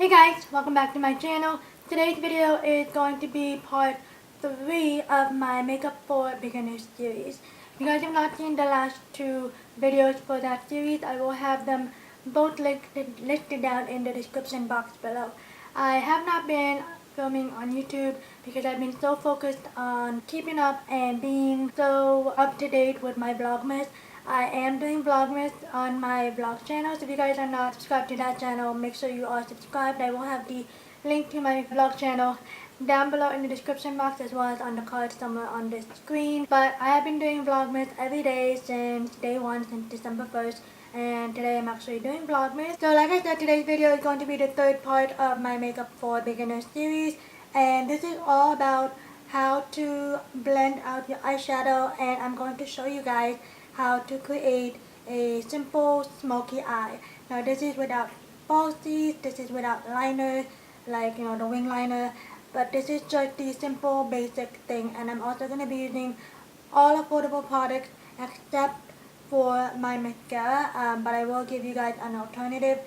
Hey guys, welcome back to my channel. Today's video is going to be part 3 of my Makeup for Beginners series. If you guys have not seen the last 2 videos for that series, I will have them both listed down in the description box below. I have not been filming on YouTube because I've been so focused on keeping up and being so up to date with my Vlogmas. I am doing Vlogmas on my vlog channel, so if you guys are not subscribed to that channel, make sure you are subscribed. I will have the link to my vlog channel down below in the description box as well as on the card somewhere on the screen. But I have been doing Vlogmas every day since day 1, since December 1st. And today I'm actually doing Vlogmas. So like I said, today's video is going to be the 3rd part of my Makeup for Beginners series. And this is all about how to blend out your eyeshadow, and I'm going to show you guys how to create a simple smoky eye. Now this is without falsies, this is without liners, like the wing liner, but this is just the simple basic thing. And I'm also going to be using all affordable products except for my mascara, but I will give you guys an alternative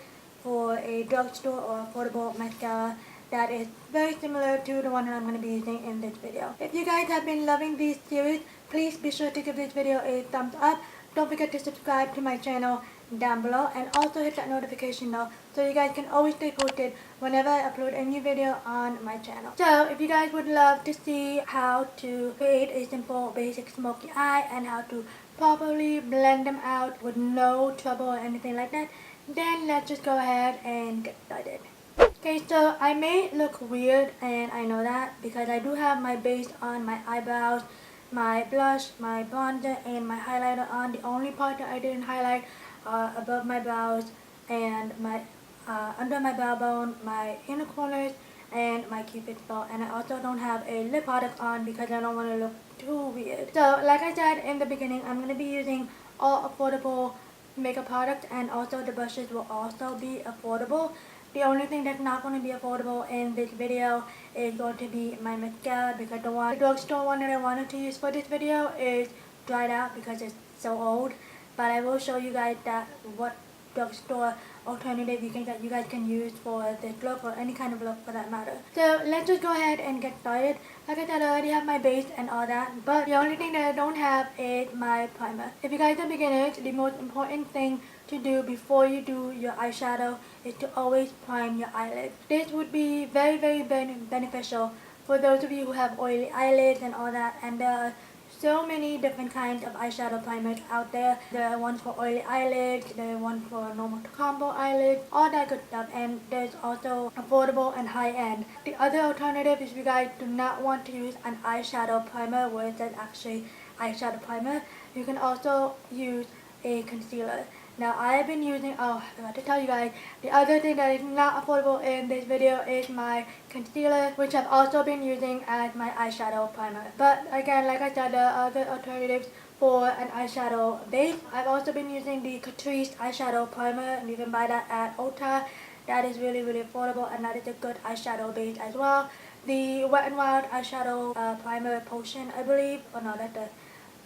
for a drugstore or affordable mascara that is very similar to the one that I'm going to be using in this video. If you guys have been loving this series, please be sure to give this video a thumbs up. Don't forget to subscribe to my channel down below, and also hit that notification bell so you guys can always stay posted whenever I upload a new video on my channel. So if you guys would love to see how to create a simple basic smoky eye and how to properly blend them out with no trouble or anything like that, then let's just go ahead and get started. Okay, so I may look weird, and I know that because I do have my base on my eyebrows, my blush, my bronzer, and my highlighter on. The only part that I didn't highlight are above my brows and my under my brow bone, my inner corners, and my cupid's bow. And I also don't have a lip product on because I don't want to look too weird. So like I said in the beginning, I'm going to be using all affordable makeup products, and also the brushes will also be affordable. The only thing that's not going to be affordable in this video is going to be my mascara, because the drugstore one that I wanted to use for this video is dried out because it's so old. But I will show you guys that what drugstore alternative you guys can use for this look, or any kind of look for that matter. So let's just go ahead and get started. Like I said, I already have my base and all that, but the only thing that I don't have is my primer. If you guys are beginners, the most important thing to do before you do your eyeshadow is to always prime your eyelids. This would be very beneficial for those of you who have oily eyelids and all that, and there are so many different kinds of eyeshadow primers out there. There are ones for oily eyelids, there are ones for normal to combo eyelids, all that good stuff, and there's also affordable and high-end. The other alternative is, if you guys do not want to use an eyeshadow primer where it says actually eyeshadow primer, you can also use a concealer. Now I have been using, I forgot to tell you guys, the other thing that is not affordable in this video is my concealer, which I've also been using as my eyeshadow primer. But again, like I said, there are other alternatives for an eyeshadow base. I've also been using the Catrice eyeshadow primer, and you can buy that at Ulta. That is really affordable, and that is a good eyeshadow base as well. The Wet n Wild eyeshadow primer potion, I believe, oh no, that's the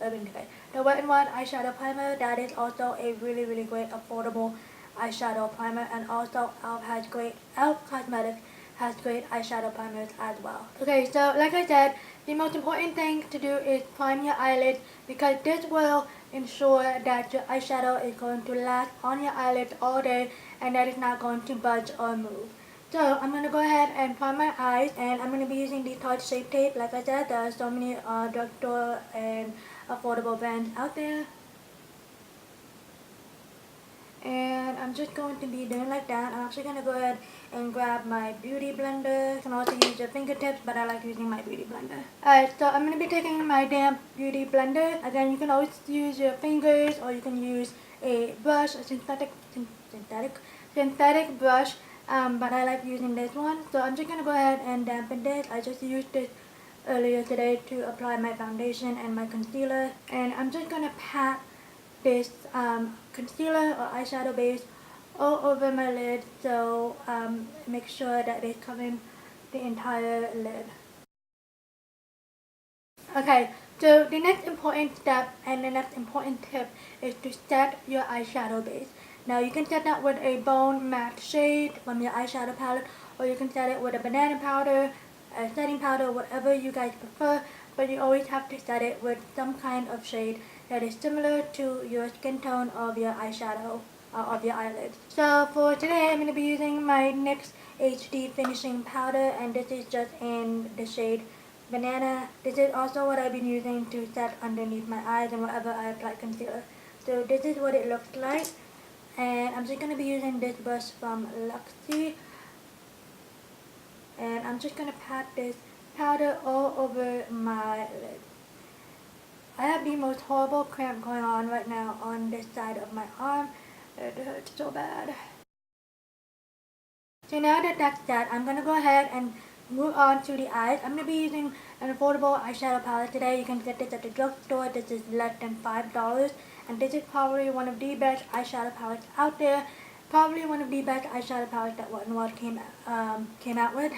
Urban Decay. The Wet n Wild eyeshadow primer, that is also a really great affordable eyeshadow primer, and also Elf Cosmetics has great eyeshadow primers as well. Okay, so like I said, the most important thing to do is prime your eyelids, because this will ensure that your eyeshadow is going to last on your eyelids all day and that it's not going to budge or move. So I'm going to go ahead and prime my eyes, and I'm going to be using the Tarte Shape Tape. Like I said, there are so many drugstore and affordable brands out there. And I'm just going to be doing like that. I'm actually going to go ahead and grab my beauty blender. You can also use your fingertips, but I like using my beauty blender. Alright, so I'm going to be taking my damp beauty blender. Again, you can always use your fingers, or you can use a brush, a synthetic brush. But I like using this one. So I'm just going to go ahead and dampen this. I just used this earlier today to apply my foundation and my concealer. And I'm just going to pat this concealer or eyeshadow base all over my lid, so make sure that it's covering the entire lid. Okay, so the next important step and the next important tip is to set your eyeshadow base. Now you can set that with a bone matte shade from your eyeshadow palette, or you can set it with a banana powder, a setting powder, whatever you guys prefer, but you always have to set it with some kind of shade that is similar to your skin tone of your eyeshadow, of your eyelids. So for today I'm going to be using my NYX HD finishing powder, and this is just in the shade Banana. This is also what I've been using to set underneath my eyes and wherever I apply concealer. So this is what it looks like, and I'm just going to be using this brush from Luxie, and I'm just going to pat this powder all over my lid. I have the most horrible cramp going on right now on this side of my arm. It hurts so bad. So now that that's set, I'm going to go ahead and move on to the eyes. I'm going to be using an affordable eyeshadow palette today. You can get this at the drugstore. This is less than $5. And this is probably one of the best eyeshadow palettes out there. Probably one of the best eyeshadow palettes that Wet n Wild came out with.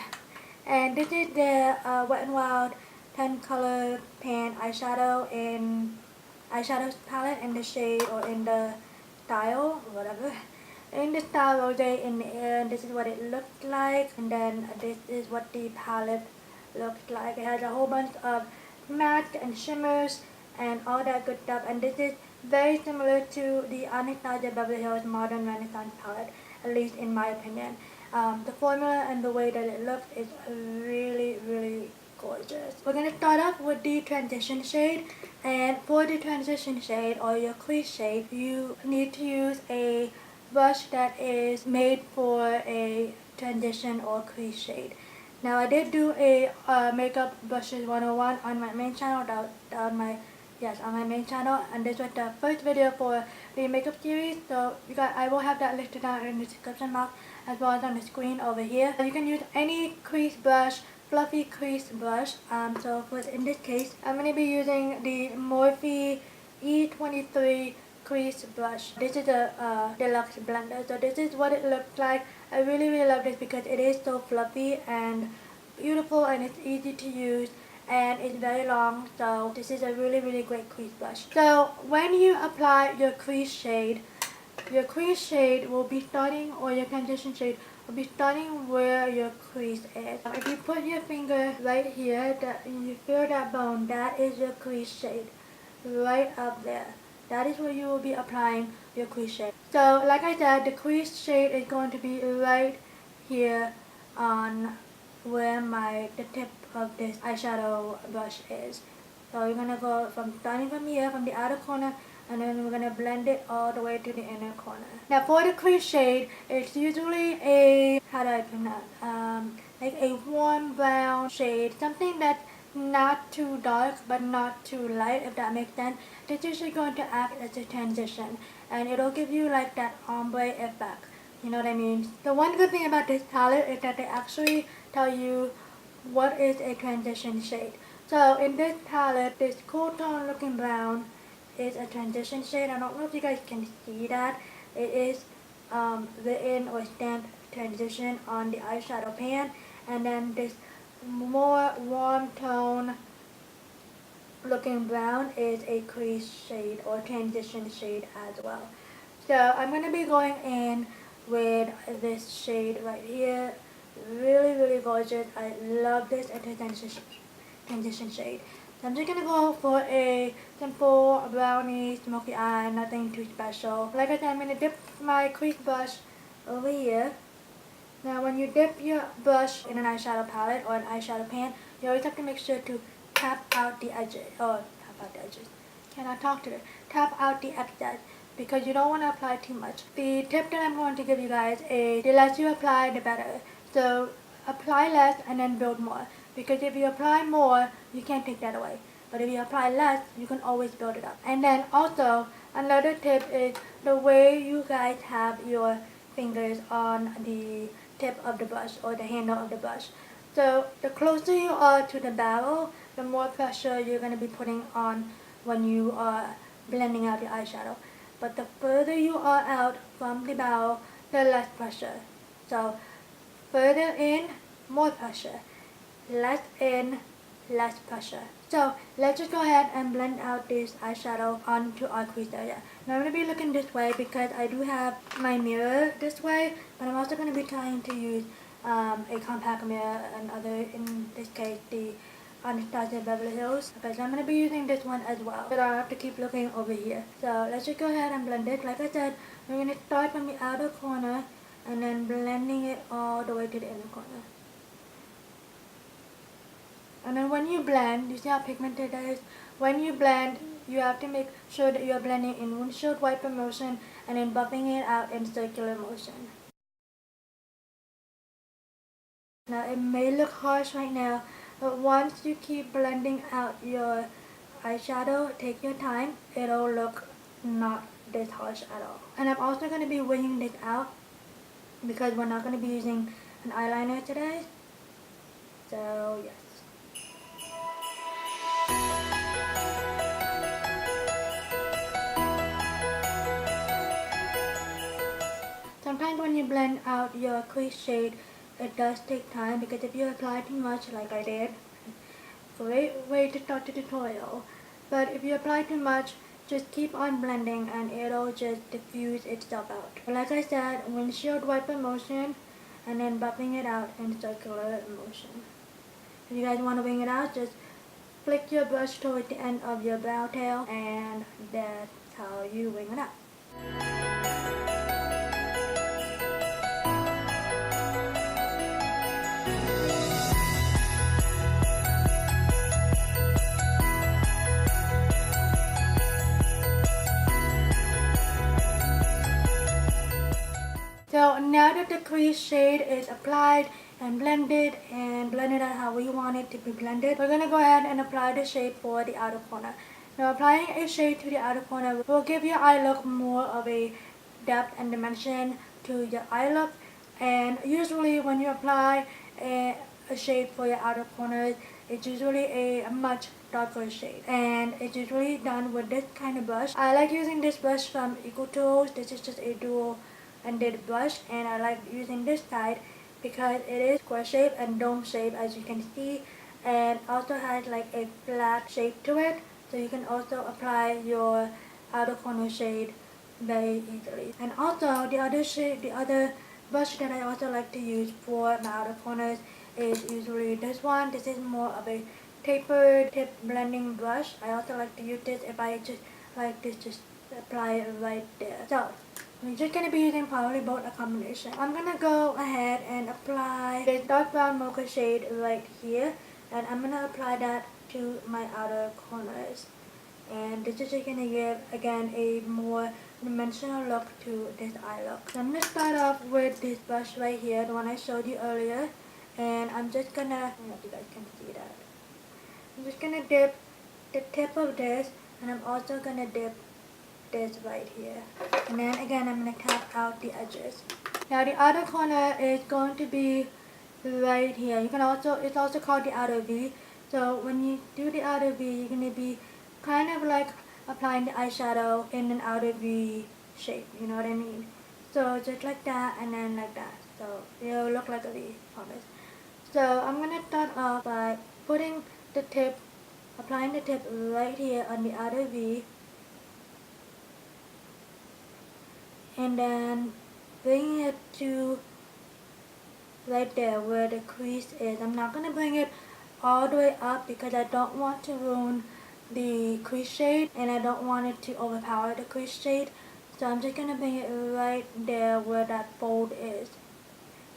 And this is the Wet n Wild 10 color pan eyeshadow palette in the shade, or in the style, whatever. In the style Rose in the air, and this is what it looked like, and then this is what the palette looks like. It has a whole bunch of mattes and shimmers and all that good stuff, and this is very similar to the Anastasia Beverly Hills Modern Renaissance palette, at least in my opinion. The formula and the way that it looks is really, really gorgeous. We're going to start off with the transition shade, and for the transition shade, or your crease shade, you need to use a brush that is made for a transition or crease shade. Now I did do a makeup brushes 101 on my main channel, on my main channel, and this was the first video for the makeup series, so I will have that listed down in the description box as well as on the screen over here. You can use any crease brush, fluffy crease brush. So in this case, I'm going to be using the Morphe E23 crease brush. This is a Deluxe blender, so this is what it looks like. I really, really love this because it is so fluffy and beautiful, and it's easy to use, and it's very long, so this is a really, really great crease brush. So when you apply your crease shade will be starting, or your transition shade will be starting where your crease is. If you put your finger right here, you feel that bone, that is your crease shade, right up there. That is where you will be applying your crease shade. So like I said, the crease shade is going to be right here on where the tip of this eyeshadow brush is. So you're going to go starting from here, from the outer corner, and then we're going to blend it all the way to the inner corner. Now for the crease shade, it's usually a, how do I pronounce, like a warm brown shade, something that's not too dark but not too light, if that makes sense. It's usually going to act as a transition, and it'll give you like that ombre effect. You know what I mean? The one good thing about this palette is that they actually tell you what is a transition shade. So in this palette, this cool tone looking brown is a transition shade. I don't know if you guys can see that. It is written or stamped transition on the eyeshadow pan, and then this more warm tone looking brown is a crease shade or transition shade as well. So I'm going to be going in with this shade right here. Really, really gorgeous. I love this as a transition shade. So I'm just going to go for a simple brownie smoky eye, nothing too special. Like I said, I'm going to dip my crease brush over here. Now when you dip your brush in an eyeshadow palette or an eyeshadow pan, you always have to make sure to tap out the edges, tap out the excess, because you don't want to apply too much. The tip that I'm going to give you guys is the less you apply, the better. So apply less and then build more, because if you apply more, you can't take that away. But if you apply less, you can always build it up. And then also, another tip is the way you guys have your fingers on the tip of the brush or the handle of the brush. So the closer you are to the barrel, the more pressure you're going to be putting on when you are blending out your eyeshadow. But the further you are out from the barrel, the less pressure. So further in, more pressure. Less in, less pressure. So let's just go ahead and blend out this eyeshadow onto our crease area. Now I'm going to be looking this way because I do have my mirror this way, but I'm also going to be trying to use a compact mirror and other, in this case the Anastasia Beverly Hills. Okay, so I'm going to be using this one as well, but I have to keep looking over here. So let's just go ahead and blend it. Like I said, we're going to start from the outer corner and then blending it all the way to the inner corner. And then when you blend, you see how pigmented it is? When you blend, you have to make sure that you are blending in windshield wiper motion and then buffing it out in circular motion. Now it may look harsh right now, but once you keep blending out your eyeshadow, take your time, it'll look not this harsh at all. And I'm also going to be winging this out because we're not going to be using an eyeliner today. So yes. Sometimes when you blend out your crease shade, it does take time because if you apply too much like I did, great way to start the tutorial, but if you apply too much, just keep on blending and it'll just diffuse itself out. But like I said, windshield wiper motion and then buffing it out in circular motion. If you guys want to wing it out, just flick your brush towards the end of your brow tail and that's how you wing it out. So now that the crease shade is applied and blended out how we want it to be blended, we're going to go ahead and apply the shade for the outer corner. Now applying a shade to the outer corner will give your eye look more of a depth and dimension to your eye look, and usually when you apply a shade for your outer corners, it's usually a much darker shade and it's usually done with this kind of brush. I like using this brush from Ecotools. This is just a dual ended brush and I like using this side because it is square shape and dome shape as you can see, and also has like a flat shape to it, so you can also apply your outer corner shade very easily. And also the other brush that I also like to use for my outer corners is usually this one. This is more of a tapered tip blending brush. I also like to use this if I just like this, just apply it right there. So we're just going to be using probably both a combination. I'm going to go ahead and apply this dark brown mocha shade right here, and I'm going to apply that to my outer corners. And this is just going to give, again, a more dimensional look to this eye look. So I'm going to start off with this brush right here, the one I showed you earlier. And I'm just going to, I don't know if you guys can see that. I'm just going to dip the tip of this, and I'm also going to dip this right here, and then again I'm going to tap out the edges. Now the outer corner is going to be right here. You can also, it's also called the outer V. So when you do the outer V, you're going to be kind of like applying the eyeshadow in an outer V shape, you know what I mean? So just like that and then like that, so it'll look like a V, promise. So I'm going to start off by putting the tip, applying the tip right here on the outer V, and then bring it to right there where the crease is. I'm not going to bring it all the way up because I don't want to ruin the crease shade and I don't want it to overpower the crease shade. So I'm just going to bring it right there where that fold is.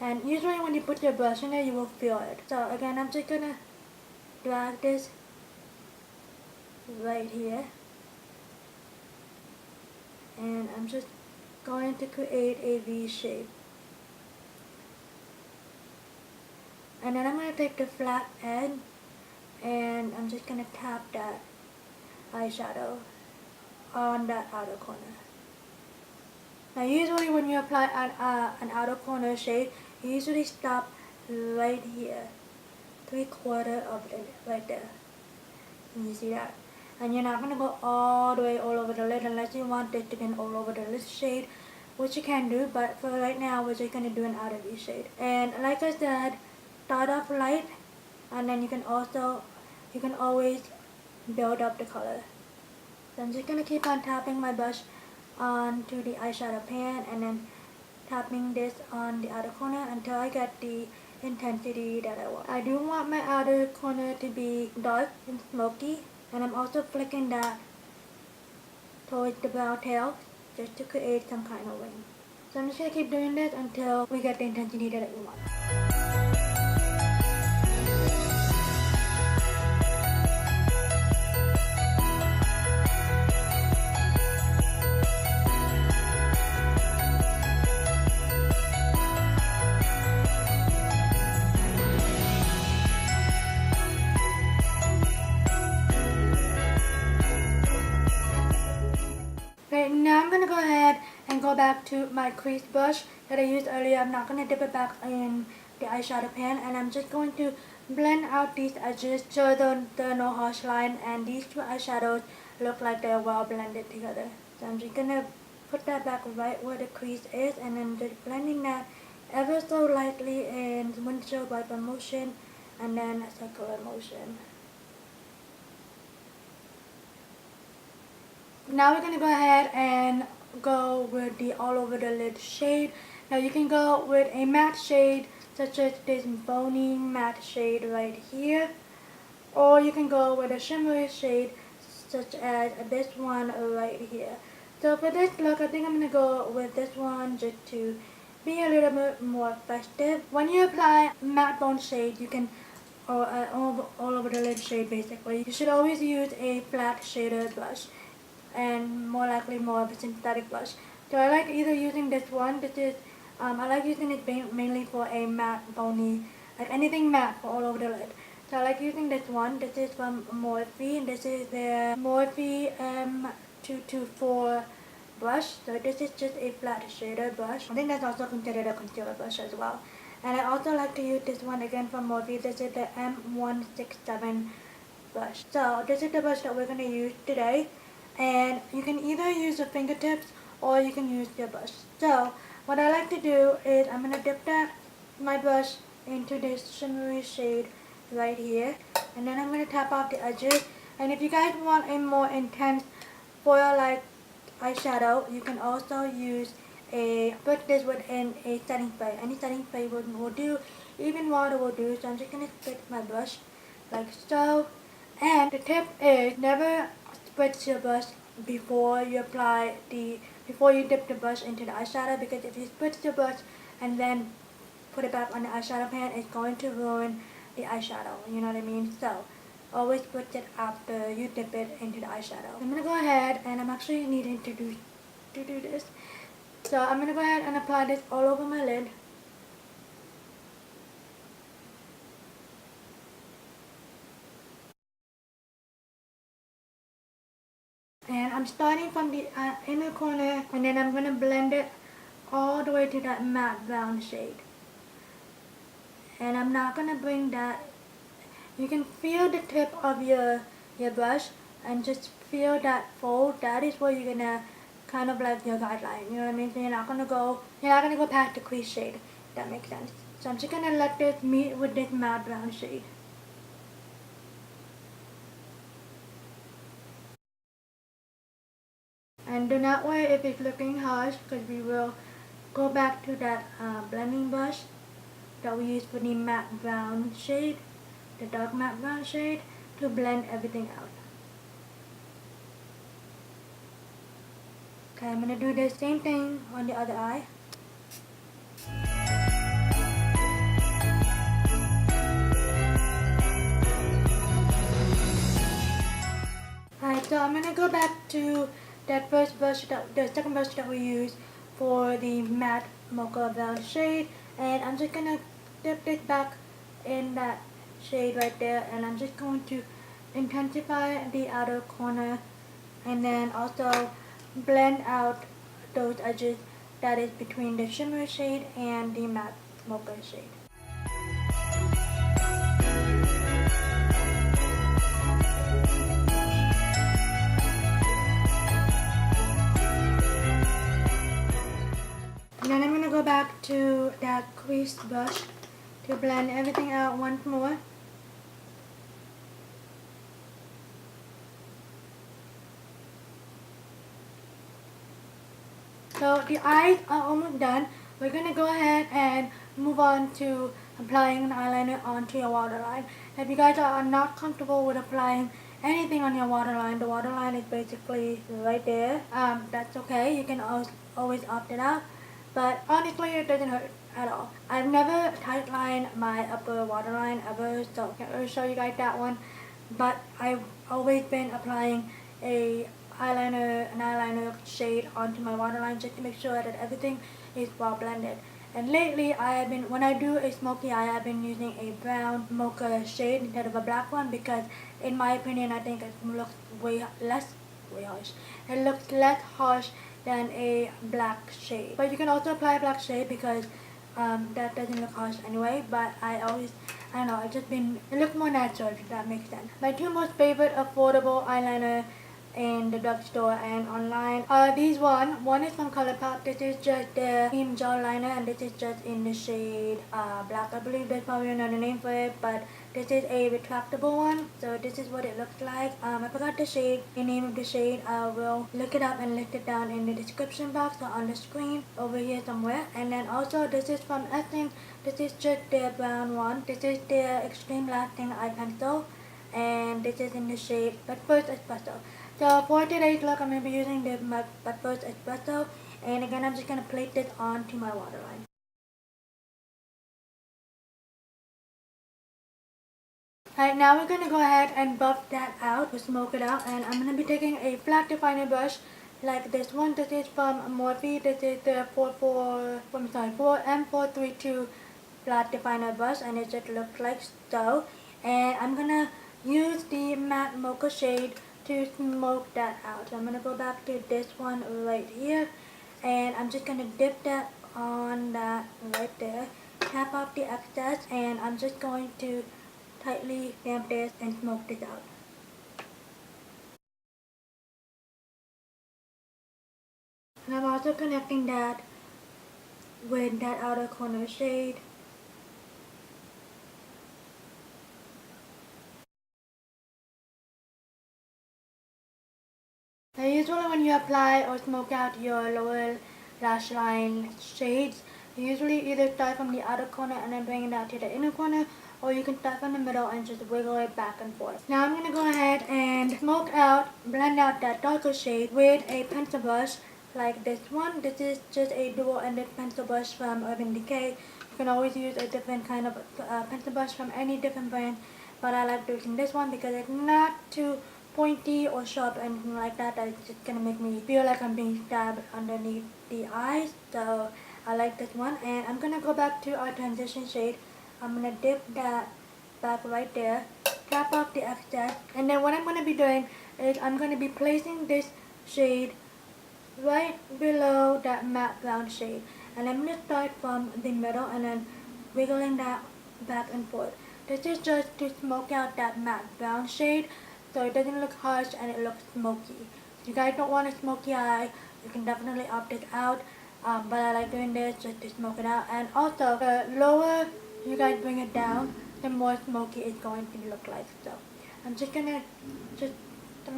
And usually when you put your brush in there, you will feel it. So again, I'm just going to drag this right here. And I'm just going to create a V shape. And then I'm going to take the flat edge and I'm just going to tap that eyeshadow on that outer corner. Now usually when you apply an outer corner shade, you usually stop right here, 3/4 of it, right there. Can you see that? And you're not going to go all the way all over the lid unless you want this to be all over the lid shade, which you can do, but for right now we're just going to do an outer V shade. And like I said, start off light, and then you can also you can always build up the color. So I'm just going to keep on tapping my brush onto the eyeshadow pan and then tapping this on the outer corner until I get the intensity that I want. I do want my outer corner to be dark and smoky, and I'm also flicking that towards the brown tail just to create some kind of ring. So I'm just going to keep doing this until we get the intensity that we want. Right, now I'm going to go ahead and go back to my crease brush that I used earlier. I'm not going to dip it back in the eyeshadow pan, and I'm just going to blend out these edges so there are no harsh line, and these two eyeshadows look like they're well blended together. So I'm just going to put that back right where the crease is, and then just blending that ever so lightly in windshield wiper motion and then a circular motion. Now we're going to go ahead and go with the all over the lid shade. Now you can go with a matte shade such as this bony matte shade right here, or you can go with a shimmery shade such as this one right here. So for this look, I think I'm going to go with this one just to be a little bit more festive. When you apply matte bone shade, you can or all over the lid shade basically, you should always use a flat shader brush, and more likely more of a synthetic blush. So I like either using this one. This is I like using it mainly for a matte bony, like anything matte for all over the lid. So I like using this one. This is from Morphe, and this is their Morphe M224 brush. So this is just a flat shader brush. I think that's also considered a concealer brush as well. And I also like to use this one again from Morphe. This is the M167 brush. So this is the brush that we're going to use today. And you can either use your fingertips or you can use your brush. So what I like to do is I'm going to dip my brush into this shimmery shade right here, and then I'm going to tap off the edges. And if you guys want a more intense foil like eyeshadow, you can also use put this within a setting spray. Any setting spray will do, even water will do. So I'm just going to stick my brush like so. And the tip is never spritz your brush before you dip the brush into the eyeshadow, because if you spritz your brush and then put it back on the eyeshadow pan, it's going to ruin the eyeshadow, you know what I mean? So always spritz it after you dip it into the eyeshadow. I'm going to go ahead, and I'm actually needing to do this. So I'm going to go ahead and apply this all over my lid. And I'm starting from the inner corner, and then I'm going to blend it all the way to that matte brown shade. And I'm not going to bring that. You can feel the tip of your brush and just feel that fold. That is where you're going to kind of like your guideline, you know what I mean? So you're not going to go past the crease shade, if that makes sense. So I'm just going to let this meet with this matte brown shade. And do not worry if it's looking harsh, because we will go back to that blending brush that we used for the matte brown shade, the dark matte brown shade, to blend everything out. Okay, I'm going to do the same thing on the other eye. Alright, so I'm going to go back to that first brush, the second brush that we used for the matte mocha brown shade, and I'm just going to dip it back in that shade right there, and I'm just going to intensify the outer corner and then also blend out those edges that is between the shimmer shade and the matte mocha shade. And then I'm going to go back to that crease brush to blend everything out once more. So the eyes are almost done. We're gonna go ahead and move on to applying an eyeliner onto your waterline. If you guys are not comfortable with applying anything on your waterline, the waterline is basically right there. That's okay. You can always opt it out. But honestly, it doesn't hurt at all. I've never tightlined my upper waterline ever, so I can't really show you guys that one. But I've always been applying an eyeliner shade onto my waterline just to make sure that everything is well blended. And lately, when I do a smoky eye, I've been using a brown mocha shade instead of a black one because, in my opinion, I think it looks way harsh. It looks less harsh than a black shade. But you can also apply a black shade because that doesn't look harsh anyway. But I don't know, it looks more natural, if that makes sense. My two most favorite affordable eyeliner in the drugstore and online are these one. One is from ColourPop. This is just the cream gel liner and this is just in the shade black. I believe there's probably another name for it, but this is a retractable one. So this is what it looks like. I forgot the name of the shade. I will look it up and list it down in the description box or on the screen over here somewhere. And then also this is from Essence. This is just the brown one. This is the Extreme Lasting Eye Pencil. And this is in the shade But First Espresso. So for today's look, I'm going to be using the But First Espresso. And again, I'm just going to place this onto my waterline. Alright, now we're going to go ahead and buff that out, or smoke it out. And I'm going to be taking a flat definer brush like this one. This is from Morphe. This is the M432 flat definer brush. And it just looks like so. And I'm going to use the matte mocha shade to smoke that out. So I'm going to go back to this one right here. And I'm just going to dip that on that right there. Tap off the excess. And I'm just going to tightly damp this and smoke this out. And I'm also connecting that with that outer corner shade. Now usually when you apply or smoke out your lower lash line shades, you usually either start from the outer corner and then bring it out to the inner corner, or you can start from the middle and just wiggle it back and forth. Now I'm going to go ahead and blend out that darker shade with a pencil brush like this one. This is just a dual-ended pencil brush from Urban Decay. You can always use a different kind of pencil brush from any different brand, but I like using this one because it's not too pointy or sharp or anything like that. It's just gonna make me feel like I'm being stabbed underneath the eyes. So I like this one, and I'm gonna go back to our transition shade. I'm gonna dip that back right there, tap off the excess, and then what I'm gonna be doing is I'm gonna be placing this shade right below that matte brown shade, and I'm gonna start from the middle and then wiggling that back and forth. This is just to smoke out that matte brown shade so it doesn't look harsh and it looks smoky. If you guys don't want a smoky eye, you can definitely opt it out, but I like doing this just to smoke it out. And also, the lower you guys bring it down, the more smoky it's going to look like. So I'm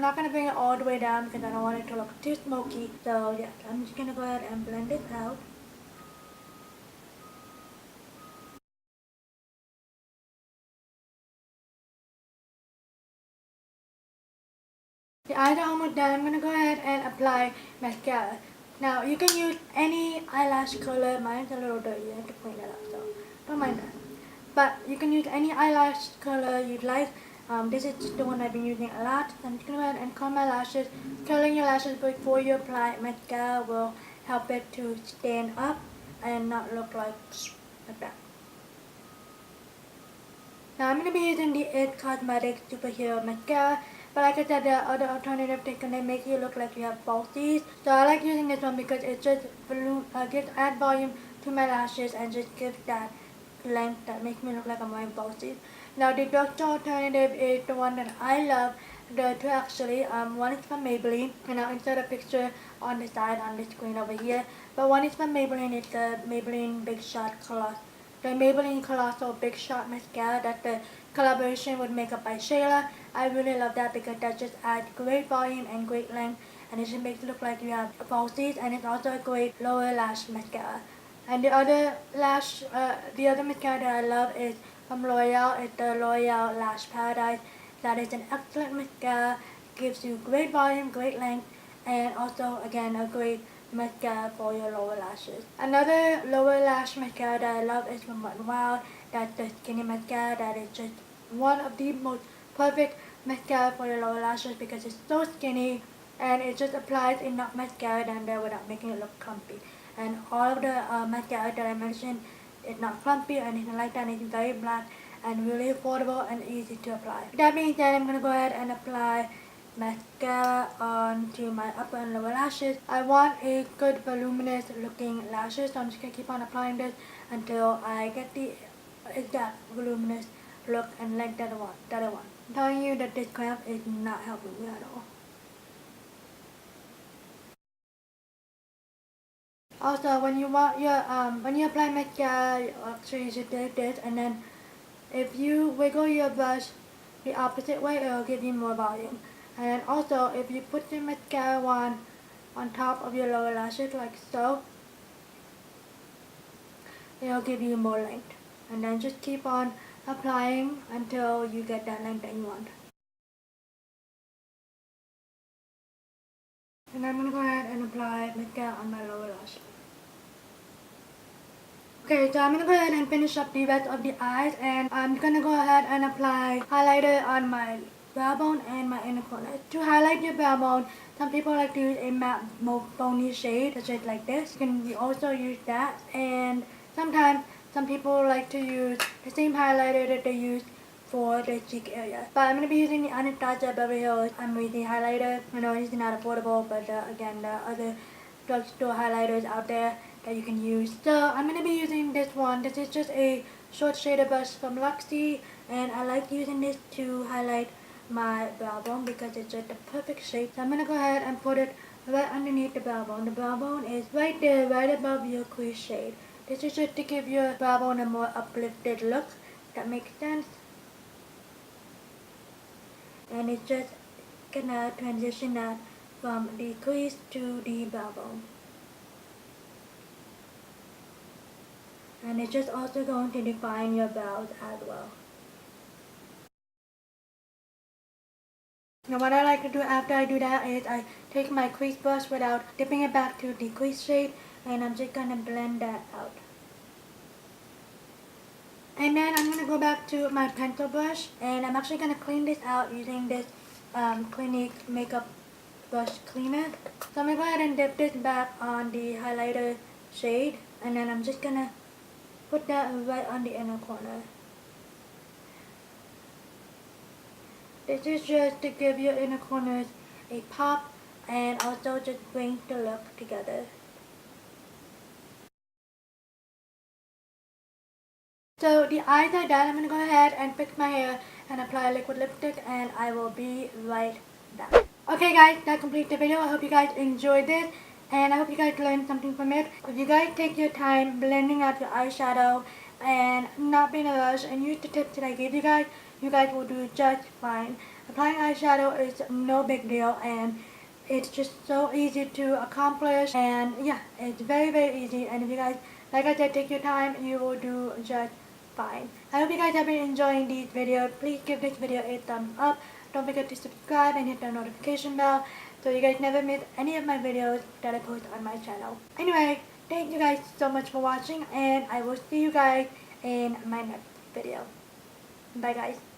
not gonna bring it all the way down because I don't want it to look too smoky. So yeah, I'm just gonna go ahead and blend it out. The eyes are almost done. I'm gonna go ahead and apply mascara. Now you can use any eyelash color. Mine's a little dirty. I have to clean it up, so don't mind that. But you can use any eyelash color you'd like. This is the one I've been using a lot. So I'm just gonna go ahead and curl my lashes. Curling your lashes before you apply mascara will help it to stand up and not look like that. Now I'm going to be using the It Cosmetics Superhero Mascara, but like I said, there are other alternatives that can make you look like you have falsies. So I like using this one because it just add volume to my lashes and just gives that length that makes me look like I'm wearing falsies. Now the drugstore alternative is the one that I love. There are two actually. One is from Maybelline, and I'll insert a picture on the side on the screen over here. But one is from Maybelline. It's the Maybelline Big Shot The Maybelline Colossal Big Shot Mascara. That's the collaboration with Makeup by Shayla. I really love that because that just adds great volume and great length. and it just makes it look like you have falsies, and it's also a great lower lash mascara. And the other mascara that I love is from L'Oreal. It's the L'Oreal Lash Paradise. That is an excellent mascara. Gives you great volume, great length, and also again a great mascara for your lower lashes. Another lower lash mascara that I love is from Wet n Wild. That's the skinny mascara. That is just one of the most perfect mascara for your lower lashes because it's so skinny and it just applies enough mascara down there without making it look clumpy. And all of the mascara that I mentioned is not clumpy or anything like that. It's very black and really affordable and easy to apply. With that being said, I'm going to go ahead and apply mascara onto my upper and lower lashes. I want a good voluminous looking lashes, so I'm just going to keep on applying this until I get the exact voluminous look and length that I want. I'm telling you that this craft is not helping me at all. Also, when you want your when you apply mascara, actually you should do this, and then if you wiggle your brush the opposite way, it will give you more volume. And then also, if you put the mascara on top of your lower lashes like so, it will give you more length. And then just keep on applying until you get that length that you want. And I'm going to go ahead and apply mascara on my lower lash. Okay, so I'm going to go ahead and finish up the rest of the eyes, and I'm going to go ahead and apply highlighter on my brow bone and my inner corner. To highlight your brow bone, some people like to use a matte bony shade, such as like this. You can also use that, and sometimes some people like to use the same highlighter that they use for the cheek area. But I'm going to be using the Anastasia Beverly Hills Amrezy highlighter. I know it's not affordable, but again, there are other drugstore highlighters out there that you can use. So I'm going to be using this one. This is just a short shader brush from Luxie, and I like using this to highlight my brow bone because it's just the perfect shape. So I'm going to go ahead and put it right underneath the brow bone. The brow bone is right there, right above your crease shade. This is just to give your brow bone a more uplifted look. That makes sense. And it's just gonna transition that from the crease to the brow bone. And it's just also going to define your brows as well. Now what I like to do after I do that is I take my crease brush without dipping it back to the crease shade, and I'm just gonna blend that out. And then I'm gonna go back to my pencil brush, and I'm actually gonna clean this out using this Clinique makeup brush cleaner. So I'm gonna go ahead and dip this back on the highlighter shade, and then I'm just gonna put that right on the inner corner. This is just to give your inner corners a pop and also just bring the look together. So the eyes are done. I'm going to go ahead and fix my hair and apply liquid lipstick, and I will be right back. Okay guys, that completes the video. I hope you guys enjoyed this, and I hope you guys learned something from it. If you guys take your time blending out your eyeshadow and not be in a rush and use the tips that I gave you guys will do just fine. Applying eyeshadow is no big deal, and it's just so easy to accomplish, and yeah, it's very easy. And if you guys, like I said, take your time, you will do just fine. I hope you guys have been enjoying these videos. Please give this video a thumbs up. Don't forget to subscribe and hit the notification bell so you guys never miss any of my videos that I post on my channel. Anyway, thank you guys so much for watching, and I will see you guys in my next video. Bye guys.